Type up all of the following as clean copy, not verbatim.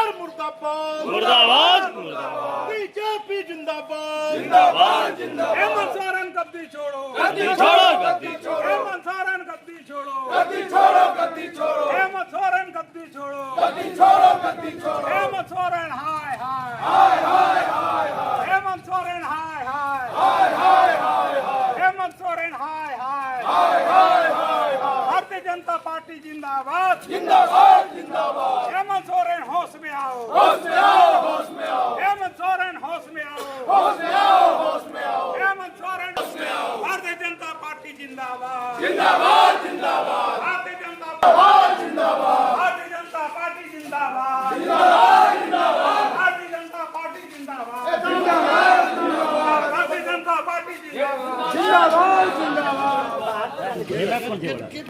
सरकार मुर्दाबाद मुर्दाबाद मुर्दाबाद बीजेपी जिंदाबाद जिंदाबाद जिंदाबाद हेमंत सोरेन गद्दी छोड़ो गद्दी छोड़ो गद्दी छोड़ो हेमंत सोरेन गद्दी छोड़ो गद्दी छोड़ो गद्दी छोड़ो हेमंत सोरेन गद्दी छोड़ो गद्दी छोड़ो गद्दी छोड़ो हेमंत सोरेन हाय हाय हाय हाय हाय हाय हेमंत सोरेन हाय हाय हाय हाय हाय हाय हेमंत सोरेन हाय हाय हाय हाय हाय भारतीय जनता पार्टी जिंदाबाद जिंदाबाद जिंदाबाद हेमंत सोरेन होश में आओ होश में आओ होश में आओ हेमंत सोरेन होश में आओ होश में आओ होश में आओ हेमंत सोरेन भारतीय जनता पार्टी जिंदाबाद जिंदाबाद जिंदाबाद भारतीय जनता पार्टी जिंदाबाद भारतीय जनता पार्टी जिंदाबाद जिंदाबाद जिंदाबाद भारतीय जनता पार्टी जिंदाबाद भारतीय जनता पार्टी जिंदाबाद जिंदाबाद जिंदाबाद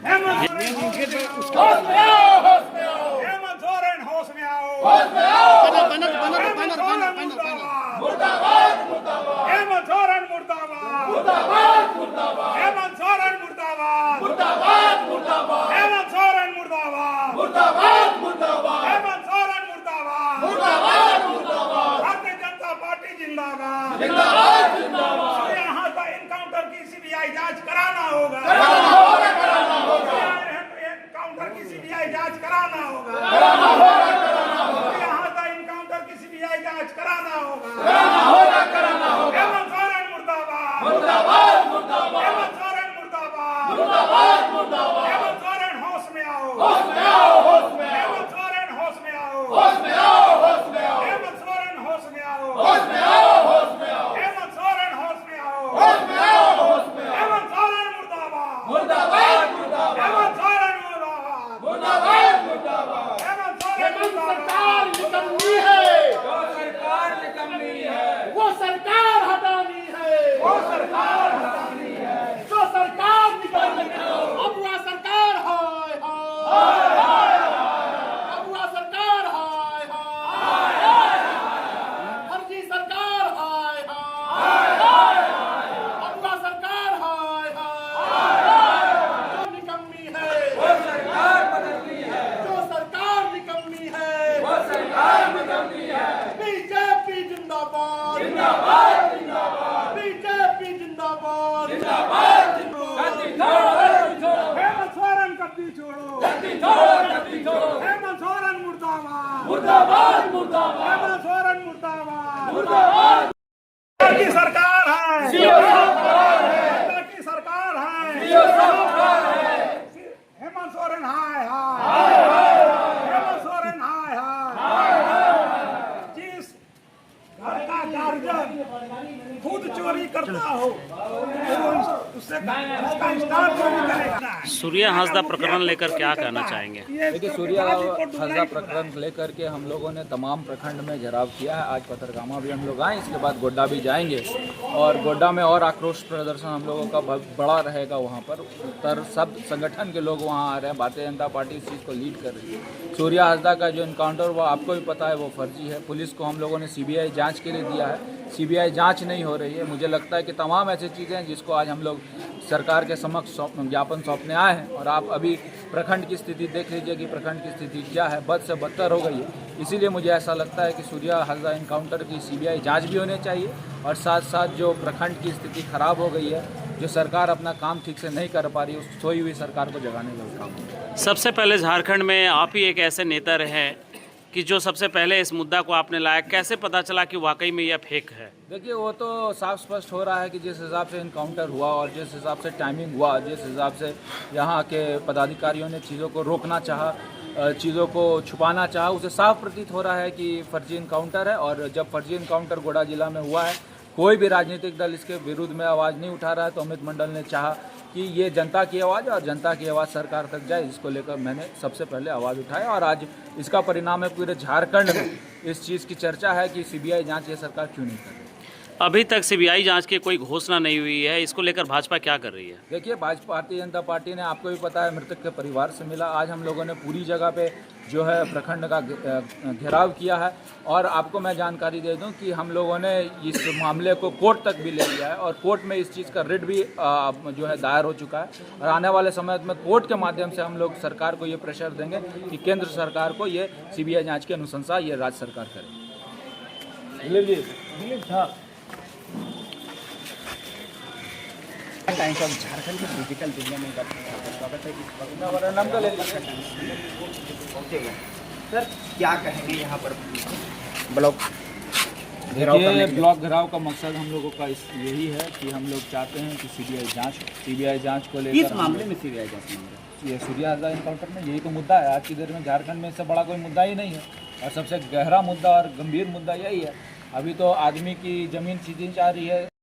हेमंत होश में आओ होश में आओ हेमंत सोरेन होश में आओ होश में आओ हेमंत सोरेन मुर्दाबाद मुर्दाबाद मुर्दाबाद हेमंत सोरेन मुर्दाबाद मुर्दाबाद मुर्दाबाद हेमंत सोरेन मुर्दाबाद मुर्दाबाद मुर्दाबाद हेमंत सोरेन मुर्दाबाद मुर्दाबाद मुर्दाबाद हेमंत सोरेन मुर्दाबाद मुर्दाबाद मुर्दाबाद भारतीय जनता पार्टी जिंदाबाद जिंदाबाद जिंदाबाद यहाँ का इनकाउंटर की सीबीआई जांच कराना होगा कराना होगा कराना होगा इनकाउंटर की सीबीआई जांच कराना होगा कराना होगा कराना होगा यहाँ का इनकाउंटर की सीबीआई जांच कराना होगा कराना होगा कराना होगा हेमंत सोरेन मुर्दाबाद मुर्दाबाद मुर्दाबाद हेमंत सोरेन मुर्दाबाद मुर्दाबाद मुर्दाबाद हेमंत सोरेन होश में आओ होश में आओ होश में आओ हेमंत सोरेन होश में आओ होश में आओ होश में आओ हेमंत सोरेन होश में आओ होश में आओ होश में आओ हेमंत सोरेन होश में आओ होश में आओ होश में आओ हेमंत सोरेन मुर्दाबाद मुर्दाबाद मुर्दाबाद हेमंत सोरेन मुर्दाबाद मुर्दाबाद मुर्दाबाद हेमंत सोरेन सरकार मुर्दाबाद निकलनी है जो सरकार निकलनी है वो सरकार हटानी है वो सरकार हटानी है जो सरकार निकलनी है अब वह सरकार हाय हाय अब वह सरकार हाय हाय फर्जी सरकार हाय हाय अब वह सरकार हाय हाय जो निकम्मी है वो सरकार बदलनी है जो सरकार निकम्मी है वो सरकार बदलनी है बीजेपी जिंदाबाद जिंदाबाद जिंदाबाद बीजेपी जिंदाबाद जिंदाबाद हेमंत सोरेन गद्दी छोड़ो हेमंत सोरेन मुर्दाबाद मुर्दाबाद मुर्दाबाद हेमंत सोरेन मुर्दाबाद मुर्दाबाद की सरकार है जनता की सरकार है हेमंत सोरेन हाय हाय हेमंत सोरेन हाय हाय जिस घर का गार्जियन खुद चोरी करता हो तो उससे उसका स्टाफ चोरी करेगा। सूर्या हांसदा प्रकरण लेकर क्या कहना चाहेंगे? देखिए, सूर्या हांसदा प्रकरण लेकर के हम लोगों ने तमाम प्रखंड में घेराव किया है। आज पथरगामा भी हम लोग आए, इसके बाद गोड्डा भी जाएंगे और गोड्डा में और आक्रोश प्रदर्शन हम लोगों का बड़ा रहेगा। वहाँ पर सब संगठन के लोग वहाँ आ रहे हैं। भारतीय जनता पार्टी इस चीज़ को लीड कर रही है। सूर्या हांसदा का जो इनकाउंटर हुआ आपको भी पता है वो फर्जी है। पुलिस को हम लोगों ने सीबीआई जाँच के लिए दिया है, सीबीआई जाँच नहीं हो रही है। मुझे लगता है कि तमाम ऐसी चीज़ें हैं जिसको आज हम लोग सरकार के समक्ष ज्ञापन सौंपने आए हैं। और आप अभी प्रखंड की स्थिति देख लीजिए कि प्रखंड की स्थिति क्या है, बद से बदतर हो गई है। इसीलिए मुझे ऐसा लगता है कि सूर्या हांसदा इनकाउंटर की सीबीआई जांच भी होनी चाहिए और साथ साथ जो प्रखंड की स्थिति खराब हो गई है, जो सरकार अपना काम ठीक से नहीं कर पा रही है, उस सोई हुई सरकार को जगाने का काम है। सबसे पहले झारखंड में आप ही एक ऐसे नेता रहे कि जो सबसे पहले इस मुद्दा को आपने लाया। कैसे पता चला कि वाकई में यह फेक है? देखिए, वो तो साफ स्पष्ट हो रहा है कि जिस हिसाब से इनकाउंटर हुआ और जिस हिसाब से टाइमिंग हुआ, जिस हिसाब से यहाँ के पदाधिकारियों ने चीज़ों को रोकना चाहा, चीज़ों को छुपाना चाहा, उसे साफ प्रतीत हो रहा है कि फर्जी इनकाउंटर है। और जब फर्जी इनकाउंटर गोड्डा जिला में हुआ है, कोई भी राजनीतिक दल इसके विरुद्ध में आवाज़ नहीं उठा रहा है। तो अमित मंडल ने चाहा कि ये जनता की आवाज़ और जनता की आवाज़ सरकार तक जाए, इसको लेकर मैंने सबसे पहले आवाज़ उठाया। और आज इसका परिणाम है पूरे झारखंड में इस चीज़ की चर्चा है कि सीबीआई जांच ये सरकार क्यों नहीं कर रही। अभी तक सीबीआई जांच की कोई घोषणा नहीं हुई है, इसको लेकर भाजपा क्या कर रही है? देखिए, भाजपा भारतीय जनता पार्टी ने, आपको भी पता है, मृतक के परिवार से मिला। आज हम लोगों ने पूरी जगह पे जो है प्रखंड का घेराव किया है। और आपको मैं जानकारी दे दूं कि हम लोगों ने इस मामले को कोर्ट तक भी ले लिया है और कोर्ट में इस चीज़ का रिट भी जो है दायर हो चुका है। और आने वाले समय में कोर्ट के माध्यम से हम लोग सरकार को ये प्रेशर देंगे कि केंद्र सरकार को ये सीबीआई जाँच की अनुशंसा ये राज्य सरकार करे। टाइम्स ऑफ झारखंड की डिजिटल दुनिया में स्वागत है। नाम तो ले लीजिए। पहुंचेगा सर, क्या कहेंगे यहाँ पर ब्लॉक घेराव देखिए, करने के लिए? ब्लॉक घेराव का मकसद हम लोगों का यही है कि हम लोग चाहते हैं कि सीबीआई जांच को लेकर इस मामले में सीबीआई जांच मांग ये सूर्याजा इनकाउंटर में यही तो मुद्दा है। आज की देर में झारखंड में इससे बड़ा कोई मुद्दा ही नहीं है और सबसे गहरा मुद्दा और गंभीर मुद्दा यही है। अभी तो आदमी की ज़मीन सीधी जा रही है।